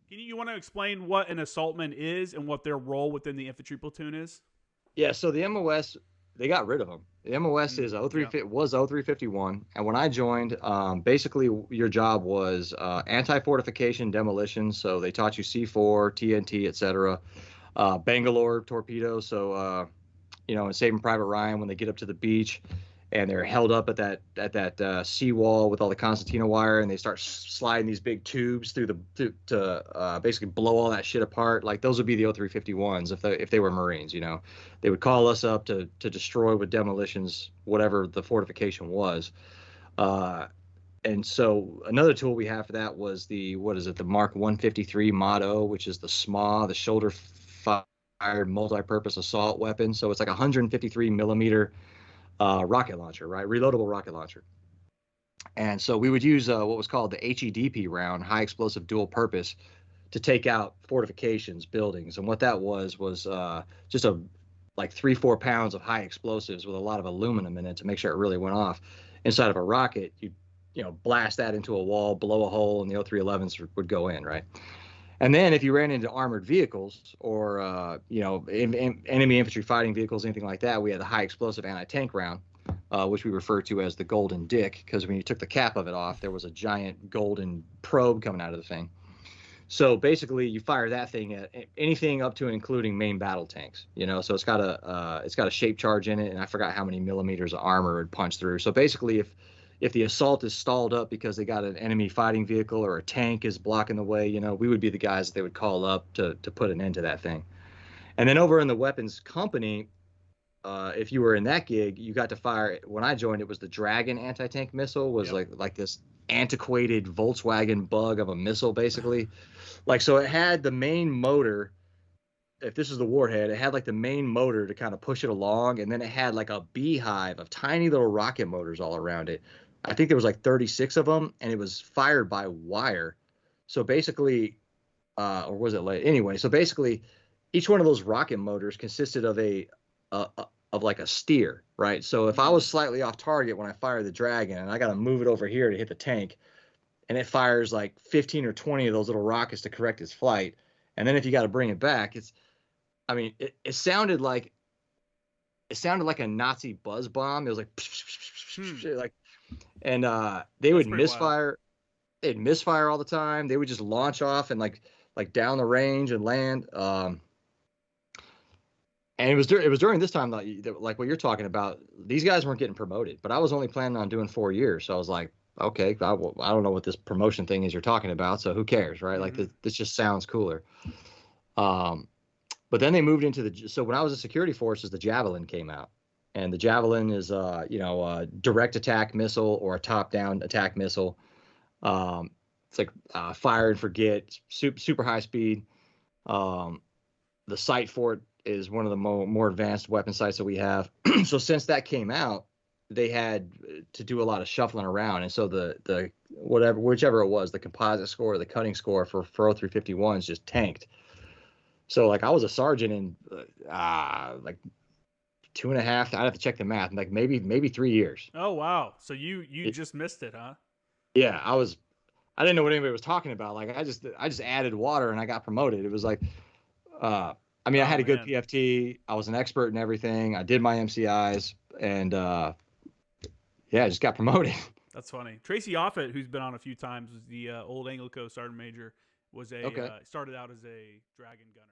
You want to explain what an assaultman is and what their role within the infantry platoon is? Yeah, so the MOS, they got rid of them. The MOS is Yeah. was 0351, and when I joined, basically your job was anti-fortification demolition. So they taught you C4, TNT, etc. Bangalore torpedoes. So in Saving Private Ryan, when they get up to the beach and they're held up at that seawall with all the concertina wire, and they start sliding these big tubes to basically blow all that shit apart. Like those would be the 0351s if they were Marines. They would call us up to destroy with demolitions whatever the fortification was. And so another tool we have for that was the Mark 153 Motto, which is the SMA, the shoulder fired multi-purpose assault weapon. So it's like a 153 millimeter rocket launcher, right? Reloadable rocket launcher. And so we would use what was called the HEDP round, high explosive dual purpose, to take out fortifications, buildings. And what that was just like 3-4 pounds of high explosives with a lot of aluminum in it to make sure it really went off. Inside of a rocket, blast that into a wall, blow a hole, and the 0311s would go in, right? And then if you ran into armored vehicles or, enemy infantry fighting vehicles, anything like that, we had the high explosive anti-tank round, which we refer to as the golden dick, because when you took the cap of it off, there was a giant golden probe coming out of the thing. So basically you fire that thing at anything up to and including main battle tanks, so it's got a shape charge in it, and I forgot how many millimeters of armor it would punch through. So basically if the assault is stalled up because they got an enemy fighting vehicle or a tank is blocking the way, we would be the guys that they would call up to put an end to that thing. And then over in the weapons company, if you were in that gig, you got to fire. When I joined, it was the Dragon anti-tank missile, was like this antiquated Volkswagen bug of a missile, basically. So it had the main motor. If this is the warhead, it had like the main motor to kind of push it along, and then it had like a beehive of tiny little rocket motors all around it. I think there was like 36 of them, and it was fired by wire. So basically, or was it late? Anyway, so basically, each one of those rocket motors consisted of of like a steer, right? So if I was slightly off target when I fire the Dragon, and I got to move it over here to hit the tank, and it fires like 15 or 20 of those little rockets to correct its flight, and then if you got to bring it back, it sounded like a Nazi buzz bomb. It was like and they would misfire. Wild. They'd misfire all the time. They would just launch off and like down the range and land. And it was during this time that like what you're talking about. These guys weren't getting promoted, but I was only planning on doing 4 years. So I was like, okay, I don't know what this promotion thing is you're talking about. So who cares, right? Mm-hmm. Like this just sounds cooler. But then they moved into so when I was in security forces, the Javelin came out, and the Javelin is a direct attack missile or a top down attack missile. It's like fire and forget, super high speed. The sight for it is one of the more advanced weapon sights that we have. So since that came out, they had to do a lot of shuffling around, and so the whichever it was, the composite score or the cutting score for 0351s just tanked. So like I was a sergeant in like 2.5. I'd have to check the math. Like maybe 3 years. Oh wow! So you just missed it, huh? Yeah, I didn't know what anybody was talking about. Like I just added water and I got promoted. It was like, I had a good PFT. I was an expert in everything. I did my MCIs, and I just got promoted. That's funny. Tracy Offit, who's been on a few times, was the old Anglico sergeant major. Was started out as a Dragon gunner.